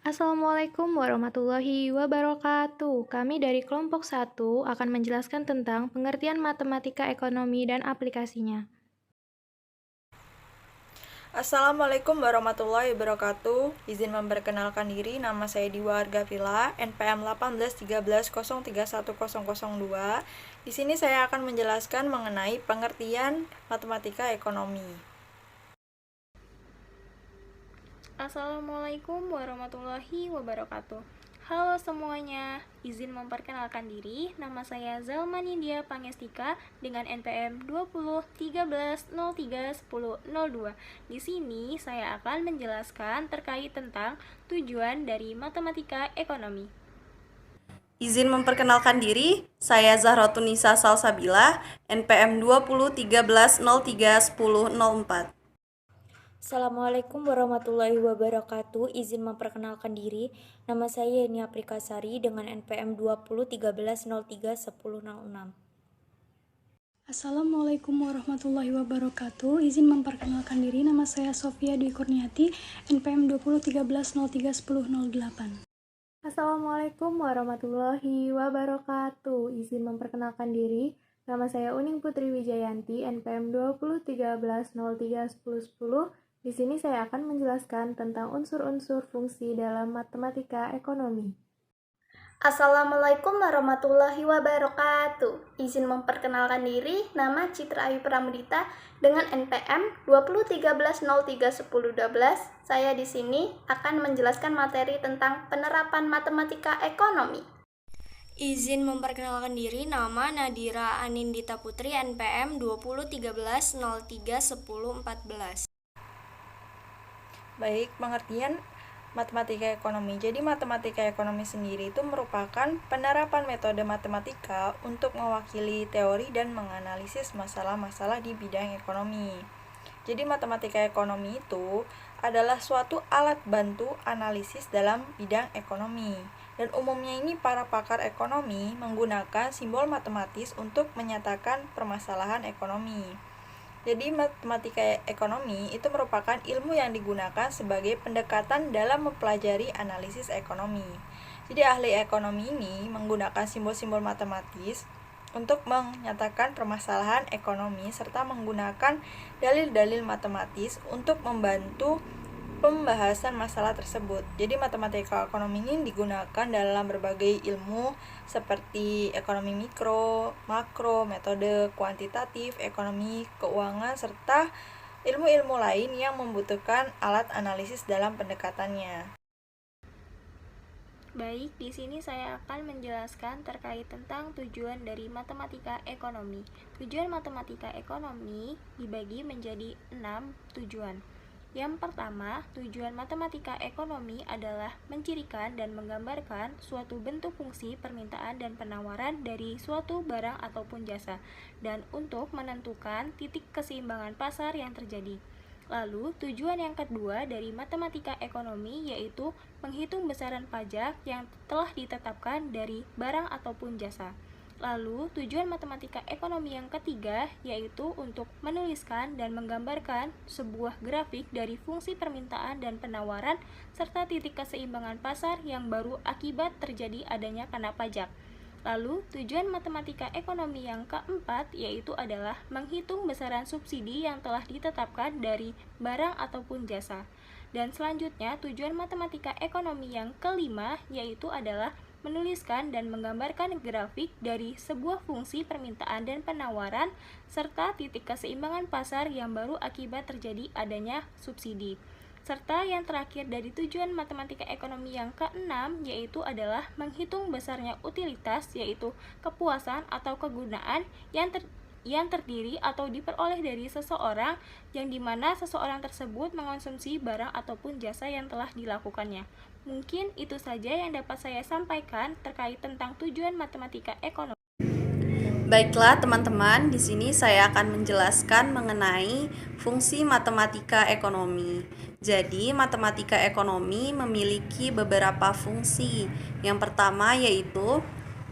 Assalamualaikum warahmatullahi wabarakatuh. Kami dari kelompok 1 akan menjelaskan tentang pengertian matematika ekonomi dan aplikasinya. Assalamualaikum warahmatullahi wabarakatuh. Izin memperkenalkan diri, nama saya Diwa Argavila, NPM 1813031002. Di sini saya akan menjelaskan mengenai pengertian matematika ekonomi. Assalamualaikum warahmatullahi wabarakatuh. Halo semuanya, izin memperkenalkan diri. Nama saya Zalma Nindya Pangestika dengan NPM 2013031002. Di sini saya akan menjelaskan terkait tentang tujuan dari matematika ekonomi. Izin memperkenalkan diri, saya Zahrotunisa Salsabila, NPM 2013031004. Assalamualaikum warahmatullahi wabarakatuh. Izin memperkenalkan diri. Nama saya Yeni Aprikasari dengan NPM 2013031006. Assalamualaikum warahmatullahi wabarakatuh. Izin memperkenalkan diri. Nama saya Sofia Dwi Kurniati, NPM 2013031008. Assalamualaikum warahmatullahi wabarakatuh. Izin memperkenalkan diri. Nama saya Uning Putri Wijayanti, NPM 2013031010. Di sini saya akan menjelaskan tentang unsur-unsur fungsi dalam matematika ekonomi. Assalamualaikum warahmatullahi wabarakatuh. Izin memperkenalkan diri, nama Citra Ayu Pramudita dengan NPM 2013031012. Saya di sini akan menjelaskan materi tentang penerapan matematika ekonomi. Izin memperkenalkan diri, nama Nadira Anindita Putri, NPM 2013031014. Baik, pengertian matematika ekonomi. Jadi matematika ekonomi sendiri itu merupakan penerapan metode matematika untuk mewakili teori dan menganalisis masalah-masalah di bidang ekonomi. Jadi matematika ekonomi itu adalah suatu alat bantu analisis dalam bidang ekonomi. Dan umumnya ini para pakar ekonomi menggunakan simbol matematis untuk menyatakan permasalahan ekonomi. Jadi matematika ekonomi itu merupakan ilmu yang digunakan sebagai pendekatan dalam mempelajari analisis ekonomi. Jadi ahli ekonomi ini menggunakan simbol-simbol matematis untuk menyatakan permasalahan ekonomi serta menggunakan dalil-dalil matematis untuk membantu pembahasan masalah tersebut. Jadi matematika ekonomi ini digunakan dalam berbagai ilmu seperti ekonomi mikro, makro, metode kuantitatif, ekonomi keuangan, serta ilmu-ilmu lain yang membutuhkan alat analisis dalam pendekatannya. Baik, di sini saya akan menjelaskan terkait tentang tujuan dari matematika ekonomi. Tujuan matematika ekonomi dibagi menjadi 6 tujuan. Yang pertama, tujuan matematika ekonomi adalah mencirikan dan menggambarkan suatu bentuk fungsi permintaan dan penawaran dari suatu barang ataupun jasa, dan untuk menentukan titik keseimbangan pasar yang terjadi. Lalu, tujuan yang kedua dari matematika ekonomi yaitu menghitung besaran pajak yang telah ditetapkan dari barang ataupun jasa. Lalu, tujuan matematika ekonomi yang ketiga yaitu untuk menuliskan dan menggambarkan sebuah grafik dari fungsi permintaan dan penawaran serta titik keseimbangan pasar yang baru akibat terjadi adanya kena pajak. Lalu, tujuan matematika ekonomi yang keempat yaitu adalah menghitung besaran subsidi yang telah ditetapkan dari barang ataupun jasa. Dan selanjutnya, tujuan matematika ekonomi yang kelima yaitu adalah menuliskan dan menggambarkan grafik dari sebuah fungsi permintaan dan penawaran serta titik keseimbangan pasar yang baru akibat terjadi adanya subsidi. Serta yang terakhir dari tujuan matematika ekonomi yang keenam yaitu adalah menghitung besarnya utilitas, yaitu kepuasan atau kegunaan yang terdiri atau diperoleh dari seseorang, yang dimana seseorang tersebut mengonsumsi barang ataupun jasa yang telah dilakukannya. Mungkin itu saja yang dapat saya sampaikan terkait tentang tujuan matematika ekonomi. Baiklah teman-teman, di sini saya akan menjelaskan mengenai fungsi matematika ekonomi. Jadi, matematika ekonomi memiliki beberapa fungsi. Yang pertama yaitu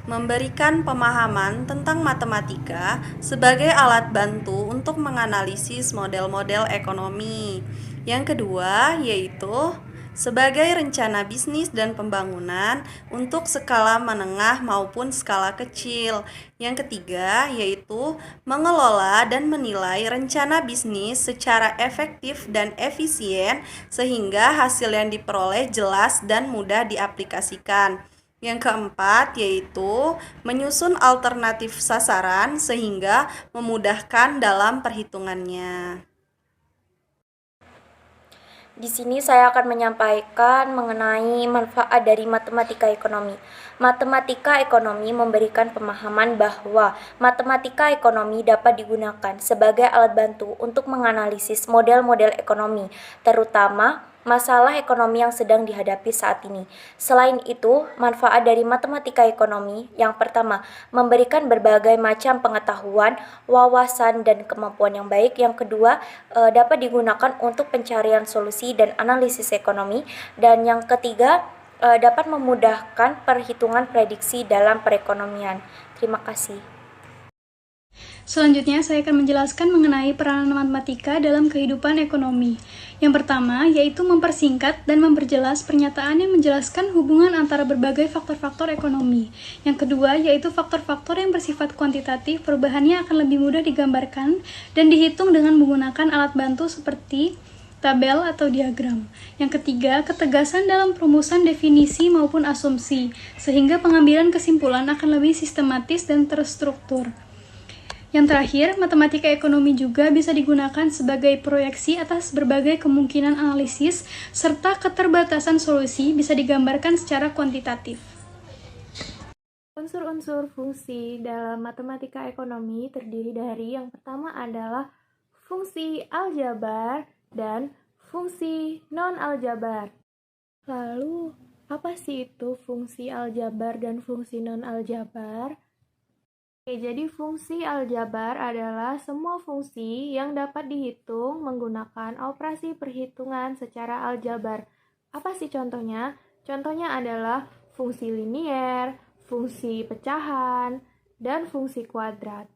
memberikan pemahaman tentang matematika sebagai alat bantu untuk menganalisis model-model ekonomi. Yang kedua yaitu sebagai rencana bisnis dan pembangunan untuk skala menengah maupun skala kecil. Yang ketiga yaitu mengelola dan menilai rencana bisnis secara efektif dan efisien sehingga hasil yang diperoleh jelas dan mudah diaplikasikan. Yang keempat yaitu menyusun alternatif sasaran sehingga memudahkan dalam perhitungannya. Di sini saya akan menyampaikan mengenai manfaat dari matematika ekonomi. Matematika ekonomi memberikan pemahaman bahwa matematika ekonomi dapat digunakan sebagai alat bantu untuk menganalisis model-model ekonomi, terutama masalah ekonomi yang sedang dihadapi saat ini. Selain itu, manfaat dari matematika ekonomi yang pertama, memberikan berbagai macam pengetahuan, wawasan, dan kemampuan yang baik. Yang kedua, dapat digunakan untuk pencarian solusi dan analisis ekonomi. Dan yang ketiga, dapat memudahkan perhitungan prediksi dalam perekonomian. Terima kasih. Selanjutnya, saya akan menjelaskan mengenai peranan matematika dalam kehidupan ekonomi. Yang pertama, yaitu mempersingkat dan memperjelas pernyataan yang menjelaskan hubungan antara berbagai faktor-faktor ekonomi. Yang kedua, yaitu faktor-faktor yang bersifat kuantitatif, perubahannya akan lebih mudah digambarkan dan dihitung dengan menggunakan alat bantu seperti tabel atau diagram. Yang ketiga, ketegasan dalam perumusan definisi maupun asumsi, sehingga pengambilan kesimpulan akan lebih sistematis dan terstruktur. Yang terakhir, matematika ekonomi juga bisa digunakan sebagai proyeksi atas berbagai kemungkinan analisis, serta keterbatasan solusi bisa digambarkan secara kuantitatif. Unsur-unsur fungsi dalam matematika ekonomi terdiri dari yang pertama adalah fungsi aljabar dan fungsi non-aljabar. Lalu, apa sih itu fungsi aljabar dan fungsi non-aljabar? Oke, jadi fungsi aljabar adalah semua fungsi yang dapat dihitung menggunakan operasi perhitungan secara aljabar. Apa sih contohnya? Contohnya adalah fungsi linier, fungsi pecahan, dan fungsi kuadrat.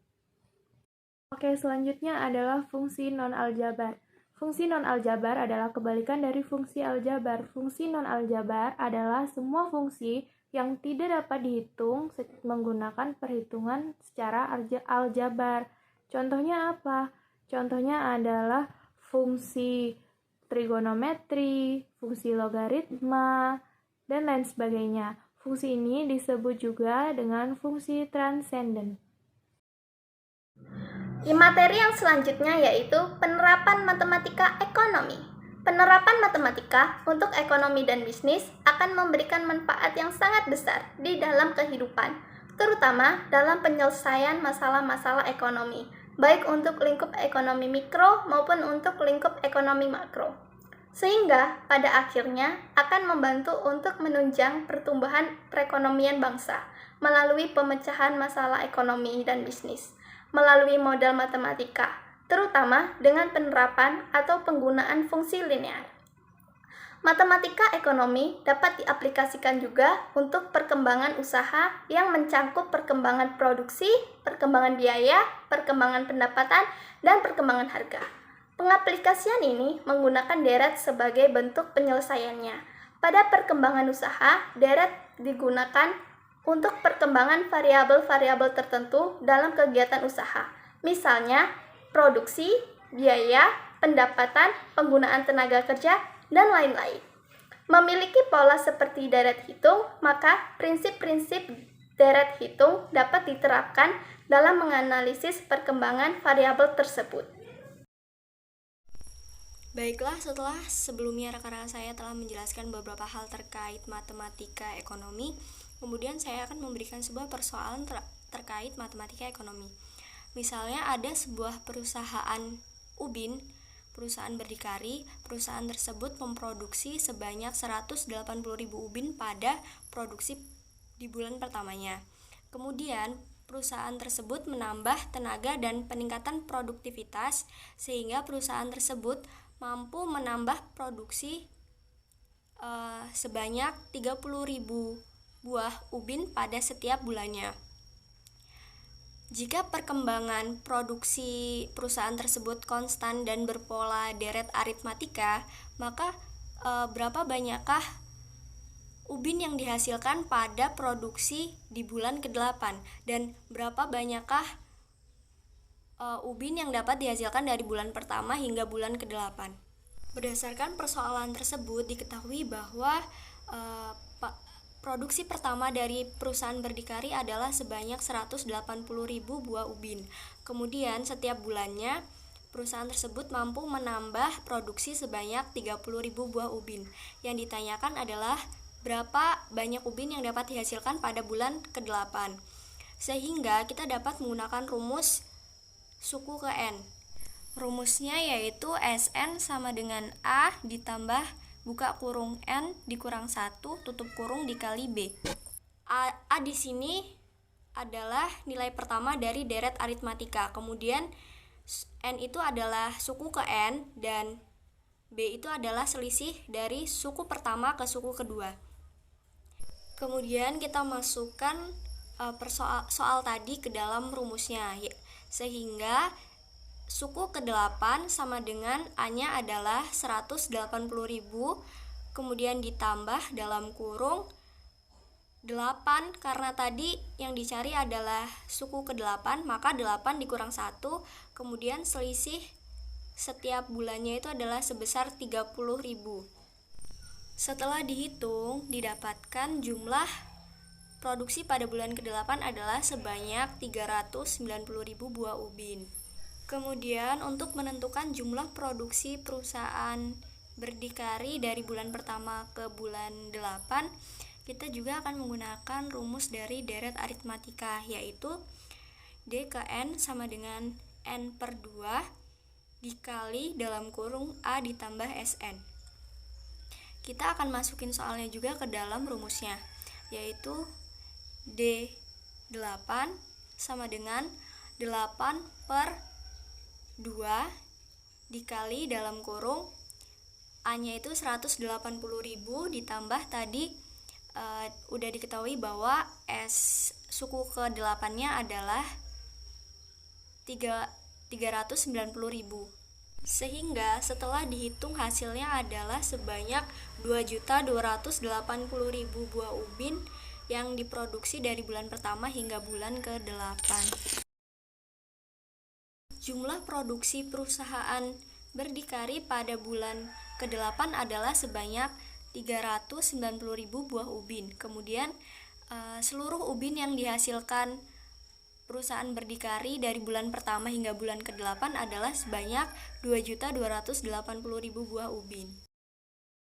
Oke, selanjutnya adalah fungsi non-aljabar. Fungsi non-aljabar adalah kebalikan dari fungsi aljabar. Fungsi non-aljabar adalah semua fungsi yang tidak dapat dihitung menggunakan perhitungan secara aljabar. Contohnya apa? Contohnya adalah fungsi trigonometri, fungsi logaritma, dan lain sebagainya. Fungsi ini disebut juga dengan fungsi transenden. Materi yang selanjutnya yaitu penerapan matematika ekonomi. Penerapan matematika untuk ekonomi dan bisnis akan memberikan manfaat yang sangat besar di dalam kehidupan, terutama dalam penyelesaian masalah-masalah ekonomi, baik untuk lingkup ekonomi mikro maupun untuk lingkup ekonomi makro. Sehingga pada akhirnya akan membantu untuk menunjang pertumbuhan perekonomian bangsa melalui pemecahan masalah ekonomi dan bisnis, melalui modal matematika, terutama dengan penerapan atau penggunaan fungsi linear. Matematika ekonomi dapat diaplikasikan juga untuk perkembangan usaha yang mencangkup perkembangan produksi, perkembangan biaya, perkembangan pendapatan, dan perkembangan harga. Pengaplikasian ini menggunakan deret sebagai bentuk penyelesaiannya. Pada perkembangan usaha, deret digunakan untuk perkembangan variabel-variabel tertentu dalam kegiatan usaha. Misalnya, produksi, biaya, pendapatan, penggunaan tenaga kerja, dan lain-lain. Memiliki pola seperti deret hitung, maka prinsip-prinsip deret hitung dapat diterapkan dalam menganalisis perkembangan variabel tersebut. Baiklah, setelah sebelumnya rekan-rekan saya telah menjelaskan beberapa hal terkait matematika ekonomi, kemudian saya akan memberikan sebuah persoalan terkait matematika ekonomi. Misalnya ada sebuah perusahaan ubin, perusahaan berdikari, perusahaan tersebut memproduksi sebanyak 180.000 ubin pada produksi di bulan pertamanya. Kemudian perusahaan tersebut menambah tenaga dan peningkatan produktivitas sehingga perusahaan tersebut mampu menambah produksi sebanyak 30.000 buah ubin pada setiap bulannya. Jika perkembangan produksi perusahaan tersebut konstan dan berpola deret aritmatika, maka berapa banyakkah ubin yang dihasilkan pada produksi di bulan ke-8 dan berapa banyakkah ubin yang dapat dihasilkan dari bulan pertama hingga bulan ke-8. Berdasarkan persoalan tersebut diketahui bahwa produksi pertama dari perusahaan berdikari adalah sebanyak 180.000 buah ubin. Kemudian setiap bulannya perusahaan tersebut mampu menambah produksi sebanyak 30.000 buah ubin. Yang ditanyakan adalah berapa banyak ubin yang dapat dihasilkan pada bulan ke-8. Sehingga kita dapat menggunakan rumus suku ke N. Rumusnya yaitu SN sama dengan A ditambah buka kurung N dikurang 1 tutup kurung dikali B. A di sini adalah nilai pertama dari deret aritmatika. Kemudian N itu adalah suku ke N dan B itu adalah selisih dari suku pertama ke suku kedua. Kemudian kita masukkan soal tadi ke dalam rumusnya, sehingga suku ke-8 sama dengan A-nya adalah 180.000, kemudian ditambah dalam kurung 8, karena tadi yang dicari adalah suku ke-8, maka 8 dikurang 1, kemudian selisih setiap bulannya itu adalah sebesar 30.000. Setelah dihitung, didapatkan jumlah produksi pada bulan ke-8 adalah sebanyak 390.000 buah ubin. Kemudian untuk menentukan jumlah produksi perusahaan berdikari dari bulan pertama ke bulan 8, kita juga akan menggunakan rumus dari deret aritmatika, yaitu D ke N sama dengan N per 2 dikali dalam kurung A ditambah SN. Kita akan masukin soalnya juga ke dalam rumusnya, yaitu D8 sama dengan 8 per 2 dikali dalam kurung A-nya itu 180.000 ditambah tadi udah diketahui bahwa suku ke-8-nya adalah 390.000. Sehingga setelah dihitung hasilnya adalah sebanyak 2.280.000 buah ubin yang diproduksi dari bulan pertama hingga bulan ke-8. Jumlah produksi perusahaan berdikari pada bulan ke-8 adalah sebanyak 390.000 buah ubin. Kemudian seluruh ubin yang dihasilkan perusahaan berdikari dari bulan pertama hingga bulan ke-8 adalah sebanyak 2.280.000 buah ubin.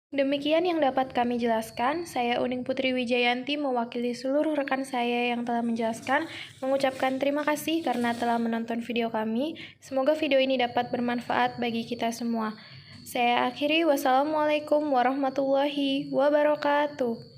Demikian yang dapat kami jelaskan. Saya Uning Putri Wijayanti mewakili seluruh rekan saya yang telah menjelaskan, mengucapkan terima kasih karena telah menonton video kami. Semoga video ini dapat bermanfaat bagi kita semua. Saya akhiri, wassalamualaikum warahmatullahi wabarakatuh.